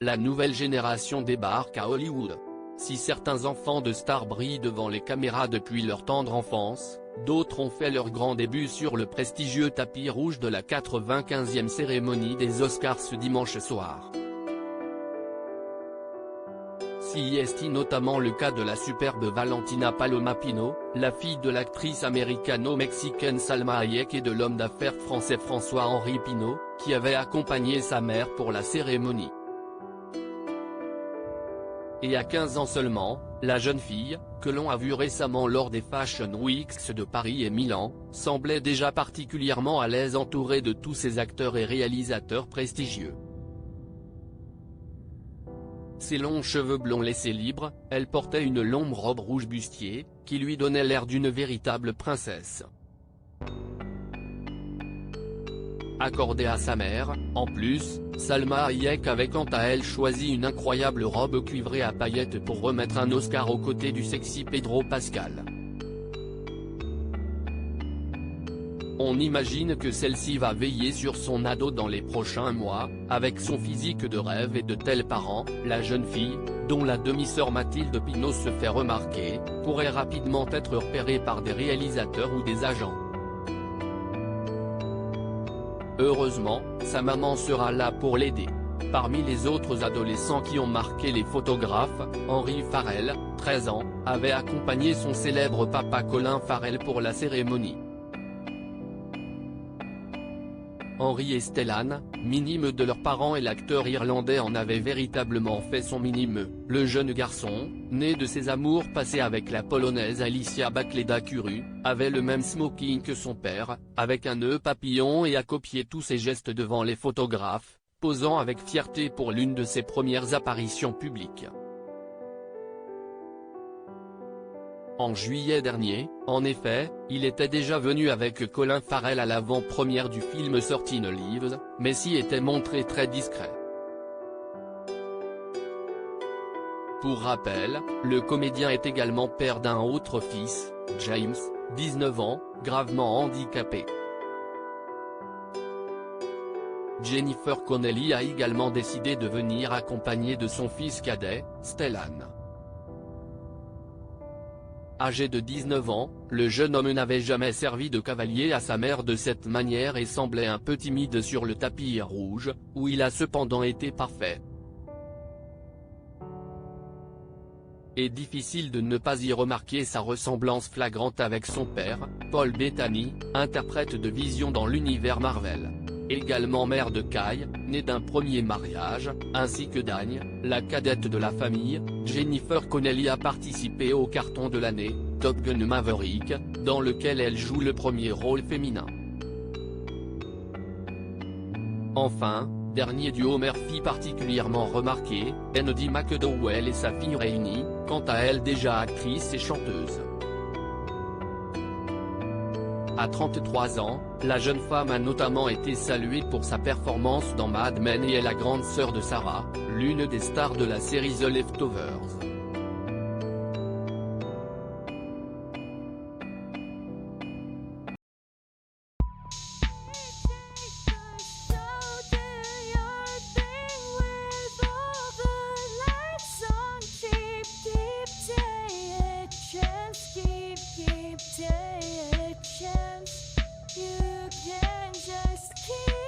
La nouvelle génération débarque à Hollywood. Si certains enfants de stars brillent devant les caméras depuis leur tendre enfance, d'autres ont fait leur grand début sur le prestigieux tapis rouge de la 95e cérémonie des Oscars ce dimanche soir. C'est notamment le cas de la superbe Valentina Paloma Pino, la fille de l'actrice américano-mexicaine Salma Hayek et de l'homme d'affaires français François-Henri Pinault, qui avait accompagné sa mère pour la cérémonie. Et à 15 ans seulement, la jeune fille, que l'on a vue récemment lors des Fashion Weeks de Paris et Milan, semblait déjà particulièrement à l'aise entourée de tous ces acteurs et réalisateurs prestigieux. Ses longs cheveux blonds laissés libres, elle portait une longue robe rouge bustier, qui lui donnait l'air d'une véritable princesse. Accordée à sa mère, en plus, Salma Hayek avait quant à elle choisi une incroyable robe cuivrée à paillettes pour remettre un Oscar aux côtés du sexy Pedro Pascal. On imagine que celle-ci va veiller sur son ado dans les prochains mois, avec son physique de rêve et de tels parents, la jeune fille, dont la demi-sœur Mathilde Pinault se fait remarquer, pourrait rapidement être repérée par des réalisateurs ou des agents. Heureusement, sa maman sera là pour l'aider. Parmi les autres adolescents qui ont marqué les photographes, Henry Farrell, 13 ans, avait accompagné son célèbre papa Colin Farrell pour la cérémonie. Henry et Stellan, minimes de leurs parents et l'acteur irlandais en avait véritablement fait son mini-me. Le jeune garçon, né de ses amours passés avec la polonaise Alicia Bakleda-Kuru, avait le même smoking que son père, avec un nœud papillon et a copié tous ses gestes devant les photographes, posant avec fierté pour l'une de ses premières apparitions publiques. En juillet dernier, en effet, il était déjà venu avec Colin Farrell à l'avant-première du film 13 Lives, mais s'y était montré très discret. Pour rappel, le comédien est également père d'un autre fils, James, 19 ans, gravement handicapé. Jennifer Connelly a également décidé de venir accompagnée de son fils cadet, Stellan. Âgé de 19 ans, le jeune homme n'avait jamais servi de cavalier à sa mère de cette manière et semblait un peu timide sur le tapis rouge, où il a cependant été parfait. Et difficile de ne pas y remarquer sa ressemblance flagrante avec son père, Paul Bettany, interprète de Vision dans l'univers Marvel. Également mère de Kai, née d'un premier mariage, ainsi que d'Agne, la cadette de la famille, Jennifer Connelly a participé au carton de l'année, Top Gun Maverick, dans lequel elle joue le premier rôle féminin. Enfin, dernier duo mère-fille particulièrement remarqué, Andy McDowell et sa fille réunie, quant à elle déjà actrice et chanteuse. À 33 ans, la jeune femme a notamment été saluée pour sa performance dans Mad Men et est la grande sœur de Sarah, l'une des stars de la série The Leftovers. You can just keep